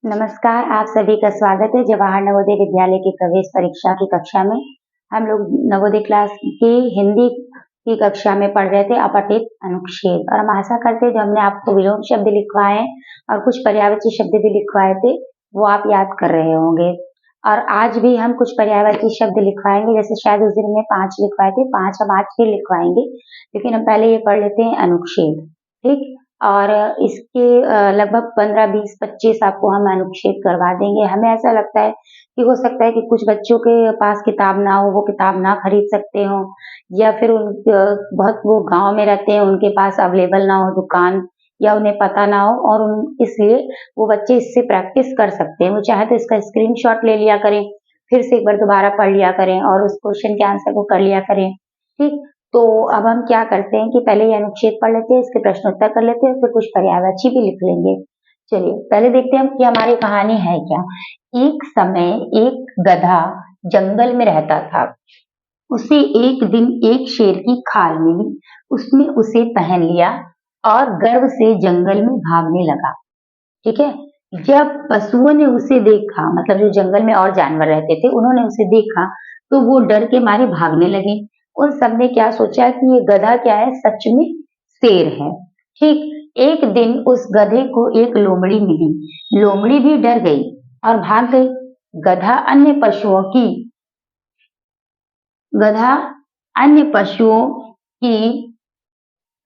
नमस्कार, आप सभी का स्वागत है जवाहर नवोदय विद्यालय की प्रवेश परीक्षा की कक्षा में। हम लोग नवोदय क्लास की हिंदी की कक्षा में पढ़ रहे थे अपठित अनुच्छेद, और हम आशा करते हैं जो हमने आपको विलोम शब्द लिखवाए हैं और कुछ पर्यायवाची शब्द भी लिखवाए थे वो आप याद कर रहे होंगे। और आज भी हम कुछ पर्यायवाची शब्द लिखवाएंगे, जैसे शायद उस दिन हमने 5 लिखवाए थे, 5 हम आज फिर लिखवाएंगे, लेकिन हम पहले ये पढ़ लेते हैं अनुच्छेद। ठीक, और इसके लगभग 15, 20, 25 आपको हम अनुच्छेद करवा देंगे। हमें ऐसा लगता है कि हो सकता है कि कुछ बच्चों के पास किताब ना हो, वो किताब ना खरीद सकते हो, या फिर बहुत वो गांव में रहते हैं, उनके पास अवेलेबल ना हो दुकान, या उन्हें पता ना हो, और इसलिए वो बच्चे इससे प्रैक्टिस कर सकते हैं। वो चाहे तो इसका स्क्रीनशॉट ले लिया करें, फिर से एक बार दोबारा पढ़ लिया करें और उस क्वेश्चन के आंसर को कर लिया करें। ठीक, तो अब हम क्या करते हैं कि पहले ये अनुच्छेद पढ़ लेते हैं, इसके प्रश्न उत्तर कर लेते हैं, फिर कुछ पर्यायवाची भी लिख लेंगे। चलिए पहले देखते हैं कि हमारी कहानी है क्या। एक समय एक गधा जंगल में रहता था। उसे एक दिन एक शेर की खाल मिली। उसने उसे पहन लिया और गर्व से जंगल में भागने लगा। ठीक है, जब पशुओं ने उसे देखा, मतलब जो जंगल में और जानवर रहते थे, उन्होंने उसे देखा तो वो डर के मारे भागने लगे। उन सब ने क्या सोचा कि ये गधा क्या है, सच में शेर है। ठीक, एक दिन उस गधे को एक लोमड़ी मिली। लोमड़ी भी डर गई और भाग गई। गधा अन्य पशुओं की गधा अन्य पशुओं की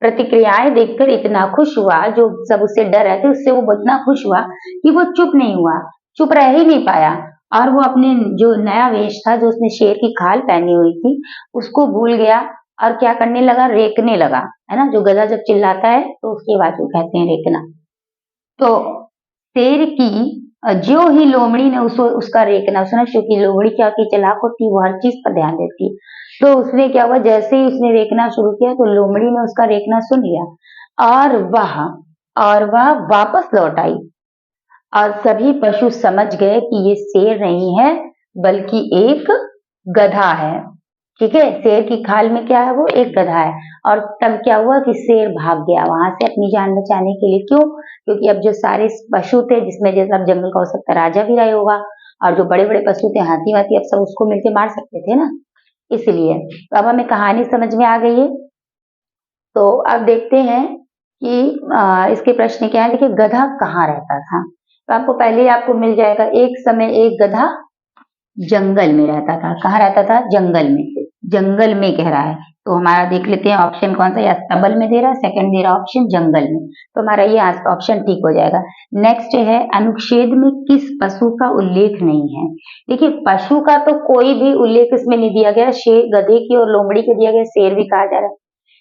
प्रतिक्रियाएं देखकर इतना खुश हुआ, जो सब उससे डर रहे थे उससे वो इतना खुश हुआ कि वो चुप नहीं हुआ, चुप रह ही नहीं पाया, और वो अपने जो नया वेश था, जो उसने शेर की खाल पहनी हुई थी, उसको भूल गया और क्या करने लगा, रेकने लगा। है ना, जो गधा जब चिल्लाता है तो उसकी आवाज को कहते हैं रेकना। तो शेर की जो ही लोमड़ी ने उसका रेकना सुना, क्योंकि लोमड़ी क्या होती है, चालाक होती है, वो हर चीज पर ध्यान देती है। तो उसने क्या हुआ, जैसे ही उसने रेकना शुरू किया तो लोमड़ी ने उसका रेकना सुन लिया और वह वापस लौट आई। और सभी पशु समझ गए कि ये शेर नहीं है बल्कि एक गधा है। ठीक है, शेर की खाल में क्या है, वो एक गधा है। और तब क्या हुआ कि शेर भाग गया वहां से अपनी जान बचाने के लिए। क्यों? क्योंकि अब जो सारे पशु थे, जिसमें जैसे अब जंगल का हो सकता राजा भी रहे होगा, और जो बड़े बड़े पशु थे हाथी वाथी, अब सब उसको मिलके मार सकते थे ना, इसलिए। तो अब हमें कहानी समझ में आ गई है। तो अब देखते हैं कि इसके प्रश्न क्या है। देखिए, गधा कहाँ रहता था, तो आपको पहले ही आपको मिल जाएगा। एक समय एक गधा जंगल में रहता था। कहाँ रहता था? जंगल में। जंगल में कह रहा है, तो हमारा देख लेते हैं ऑप्शन कौन सा, या स्तबल में दे रहा है, सेकंड दे रहा ऑप्शन जंगल में, तो हमारा ये ऑप्शन ठीक हो जाएगा। नेक्स्ट है, अनुच्छेद में किस पशु का उल्लेख नहीं है। देखिए, पशु का तो कोई भी उल्लेख इसमें नहीं दिया गया। शेर, गधे की और लोमड़ी के दिया गया, शेर भी कहा जा रहा है,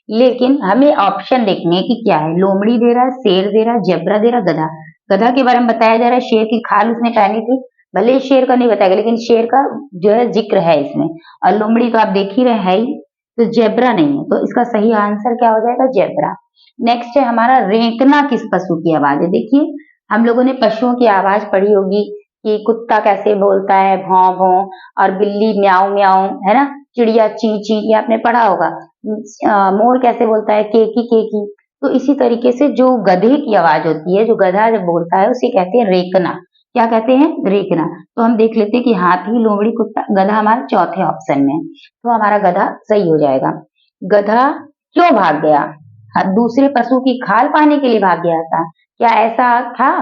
लेकिन हमें ऑप्शन देखने की क्या है। लोमड़ी दे रहा है, शेर दे रहा है, जेब्रा दे रहा है, गधा। गधा के बारे में बताया जा रहा है, शेर की खाल उसने पहनी थी। भले ही शेर का नहीं बताया, लेकिन शेर का जो है जिक्र है इसमें। और लोमड़ी तो आप देख ही रहे हैं ही, तो जेब्रा नहीं है, तो इसका सही आंसर क्या हो जाएगा, जेब्रा। नेक्स्ट है हमारा, रेंकना किस पशु की आवाज है। देखिए, हम लोगों ने पशुओं की आवाज पढ़ी होगी कि कुत्ता कैसे बोलता है, भौं भौं, और बिल्ली म्याऊ म्याऊ, है ना, चिड़िया ची ची, ये आपने पढ़ा होगा। मोर कैसे बोलता है, केकी केकी। तो इसी तरीके से जो गधे की आवाज होती है, जो गधा जब बोलता है, उसे कहते हैं रेकना। क्या कहते हैं? रेकना। तो हम देख लेते हैं कि हाथी, लोमड़ी, कुत्ता, गधा हमारा चौथे ऑप्शन में, तो हमारा गधा सही हो जाएगा। गधा क्यों भाग गया? दूसरे पशु की खाल पाने के लिए भाग गया था। क्या ऐसा था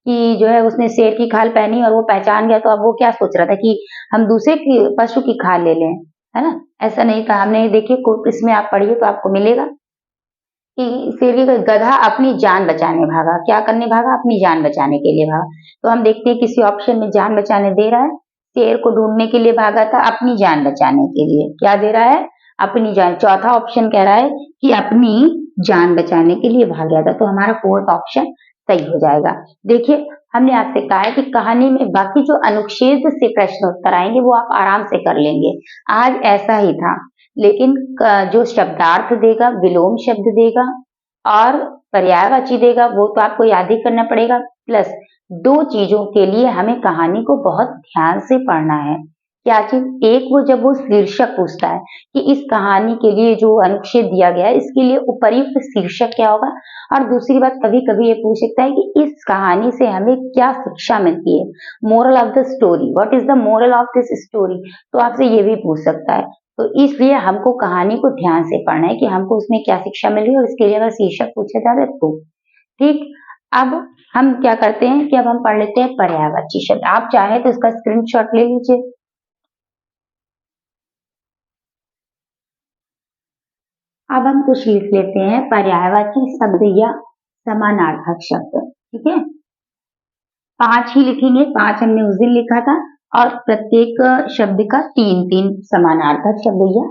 कि जो है उसने शेर की खाल पहनी और वो पहचान गया, तो अब वो क्या सोच रहा था कि हम दूसरे की पशु की खाल ले लें, है ना? ऐसा नहीं था। हमने देखिए, इसमें आप पढ़िए तो आपको मिलेगा कि शेर की गधा अपनी जान बचाने भागा। क्या करने भागा? अपनी जान बचाने के लिए भागा। तो हम देखते हैं किसी ऑप्शन में जान बचाने दे रहा है, शेर को ढूंढने के लिए भागा था, अपनी जान बचाने के लिए। क्या दे रहा है? अपनी जान। चौथा ऑप्शन कह रहा है कि अपनी जान बचाने के लिए भाग गया था, तो हमारा फोर्थ ऑप्शन सही हो जाएगा। देखिए, हमने आपसे कहा है कि कहानी में बाकी जो अनुच्छेद से प्रश्न उत्तर आएंगे वो आप आराम से कर लेंगे। आज ऐसा ही था, लेकिन जो शब्दार्थ देगा, विलोम शब्द देगा और पर्यायवाची देगा, वो तो आपको याद ही करना पड़ेगा। प्लस दो चीजों के लिए हमें कहानी को बहुत ध्यान से पढ़ना है। क्या चीज? एक वो जब वो शीर्षक पूछता है कि इस कहानी के लिए जो अनुच्छेद दिया गया है इसके लिए उपयुक्त शीर्षक क्या होगा, और दूसरी बात कभी कभी ये पूछ सकता है कि इस कहानी से हमें क्या शिक्षा मिलती है, moral of the story, what is the moral of this story, तो आपसे ये भी पूछ सकता है। तो इसलिए हमको कहानी को ध्यान से पढ़ना है कि हमको उसमें क्या शिक्षा मिल रही है, और इसके लिए अगर शीर्षक पूछा जाए तो ठीक। अब हम क्या करते हैं कि अब हम पढ़ लेते हैं पर्यायवाची शब्द। आप चाहे तो इसका स्क्रीनशॉट ले लीजिए। अब हम कुछ लिख लेते हैं पर्यायवाची शब्द या समानार्थक शब्द। ठीक है, 5 ही लिखेंगे, 5 हमने उस दिन लिखा था, और प्रत्येक शब्द का 3-3 समानार्थक शब्द या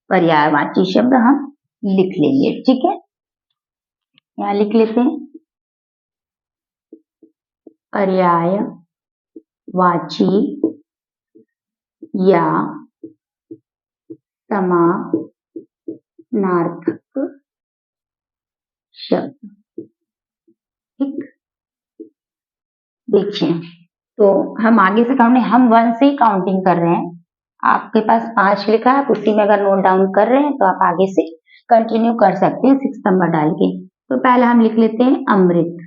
पर्यायवाची शब्द हम लिख लेंगे। ठीक है, यहाँ लिख लेते हैं पर्यायवाची या समानार्थक शब्द। ठीक, देखिए तो हम आगे से हम 1 से ही काउंटिंग कर रहे हैं। आपके पास 5 लिखा है, उसी में अगर नोट डाउन कर रहे हैं तो आप आगे से कंटिन्यू कर सकते हैं 6 नंबर डाल के। तो पहले हम लिख लेते हैं अमृत।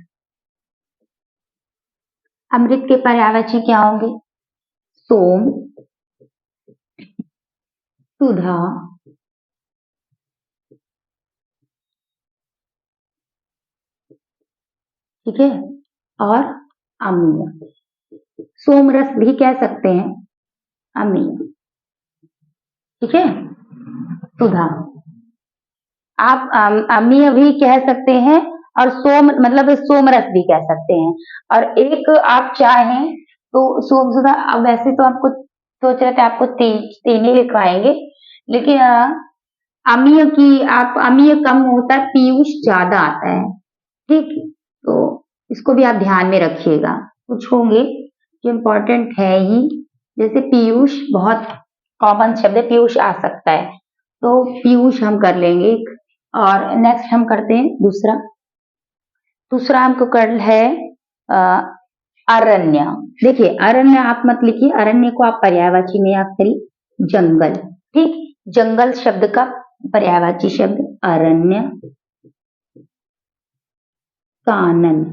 अमृत के पर्यायवाची क्या होंगे? सोम, सुधा, ठीक है, और अम्ल। सोमरस भी कह सकते हैं, अम्ल। ठीक है, सुधा आप अम्लीय भी कह सकते हैं, और सोम मतलब सोमरस भी कह सकते हैं। और एक आप चाहें तो सोम सुधा, अब वैसे तो आपको सोच रहे थे आपको तीन ही लिखवाएंगे, लेकिन अमीय की आप अमीय कम होता है, पीयूष ज्यादा आता है। ठीक, तो इसको भी आप ध्यान में रखिएगा। कुछ होंगे जो इम्पोर्टेंट है ही, जैसे पीयूष बहुत कॉमन शब्द है, पीयूष आ सकता है, तो पीयूष हम कर लेंगे। और नेक्स्ट हम करते हैं दूसरा हमको कर है अरण्य। देखिए अरण्य आप मत लिखिए, अरण्य को आप पर्यायवाची में याद करिए, जंगल। ठीक, जंगल शब्द का पर्यायवाची शब्द अरण्य, कानन।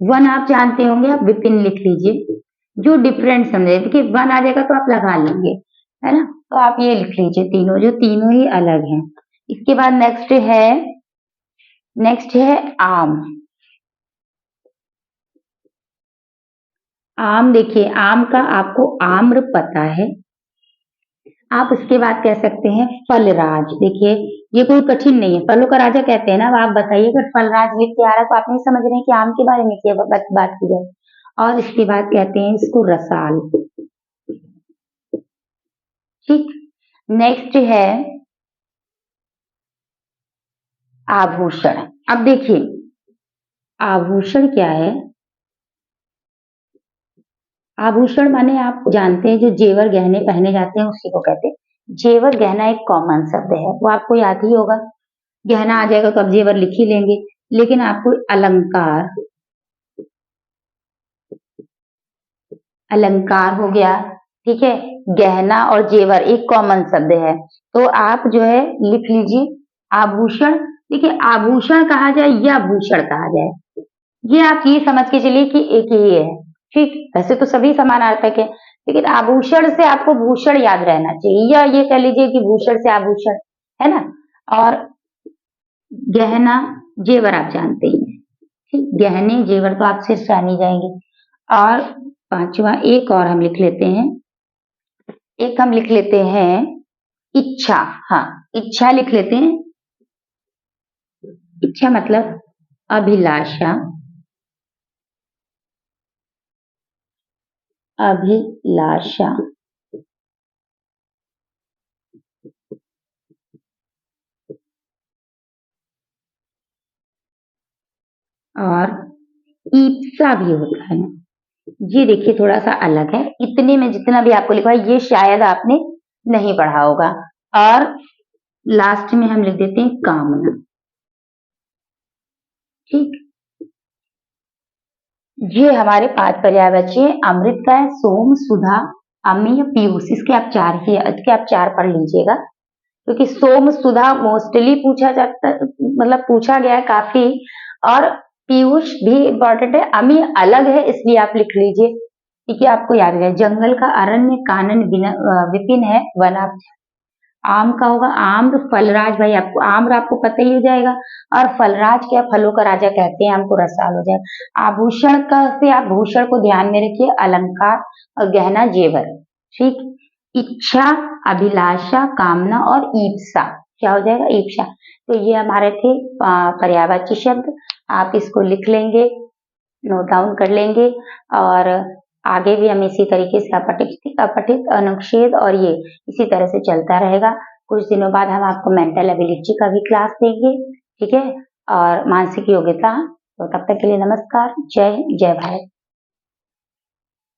वन आप जानते होंगे, आप विपिन लिख लीजिए, जो डिफरेंट समझे, देखिए वन आ जाएगा तो आप लगा लेंगे, है ना, तो आप ये लिख लीजिए तीनों, जो तीनों ही अलग हैं। इसके बाद नेक्स्ट है आम। आम देखिए, आम का आपको आम्र पता है, आप इसके बाद कह सकते हैं फलराज। देखिए ये कोई कठिन नहीं है, फलों का राजा कहते हैं ना। अब आप बताइए, अगर फलराज लिख के आ रहा है तो आप नहीं समझ रहे हैं कि आम के बारे में क्या बात की जाए। और इसके बाद कहते हैं इसको रसाल। ठीक, नेक्स्ट है आभूषण। अब देखिए आभूषण क्या है? आभूषण माने आप जानते हैं जो जेवर गहने पहने जाते हैं उसी को कहते हैं। जेवर गहना एक कॉमन शब्द है, वो आपको याद ही होगा। गहना आ जाएगा तो आप जेवर लिख ही लेंगे, लेकिन आपको अलंकार, अलंकार हो गया, ठीक है, गहना और जेवर एक कॉमन शब्द है, तो आप जो है लिख लीजिए आभूषण। देखिए आभूषण कहा जाए या भूषण कहा जाए, ये आप ये समझ के चलिए कि एक ही है। ठीक, वैसे तो सभी समानार्थक है, लेकिन आभूषण से आपको भूषण याद रहना चाहिए, या ये कह लीजिए कि भूषण से आभूषण, है ना। और गहना जेवर आप जानते ही हैं, ठीक, गहने जेवर तो आप सिर्फ जान ही जाएंगे। और पांचवा एक और हम लिख लेते हैं, एक हम लिख लेते हैं इच्छा। हाँ, इच्छा लिख लेते हैं। इच्छा मतलब अभिलाषा, अभिलाषा। और ईप्सा भी होता है, ये देखिए थोड़ा सा अलग है, इतने में जितना भी आपको लिखा है ये शायद आपने नहीं पढ़ा होगा। और लास्ट में हम लिख देते हैं कामना। ठीक, ये हमारे 5 पर्यायवाची हैं। अमृत का है सोम, सुधा, अम्य, पीयूष। इसके आप 4 पढ़ लीजिएगा, क्योंकि सोम सुधा मोस्टली पूछा जाता, मतलब पूछा गया है काफी, और पीयूष भी इम्पोर्टेंट है। अमी अलग है, इसलिए आप लिख लीजिए, ठीक है, आपको याद रहे। जंगल का अरण्य कानन विपिन है, वनाभ। आम का होगा आम्र, फलराज, भाई आपको आम्र आपको पता ही हो जाएगा, और फलराज क्या, फलों का राजा कहते हैं, हमको रसाल हो जाएगा। आभूषण का से आप भूषण को ध्यान में रखिए, अलंकार और गहना जेवर, ठीक। इच्छा, अभिलाषा, कामना और ईप्सा, क्या हो जाएगा, ईप्सा। तो ये हमारे थे पर्यायवाची शब्द। आप इसको लिख लेंगे, नोट डाउन कर लेंगे, और आगे भी हम इसी तरीके से अपठित अपठित, अनुच्छेद और ये इसी तरह से चलता रहेगा। कुछ दिनों बाद हम आपको मेंटल एबिलिटी का भी क्लास देंगे, ठीक है, और मानसिक योग्यता। तो तब तक के लिए नमस्कार, जय जय भारत।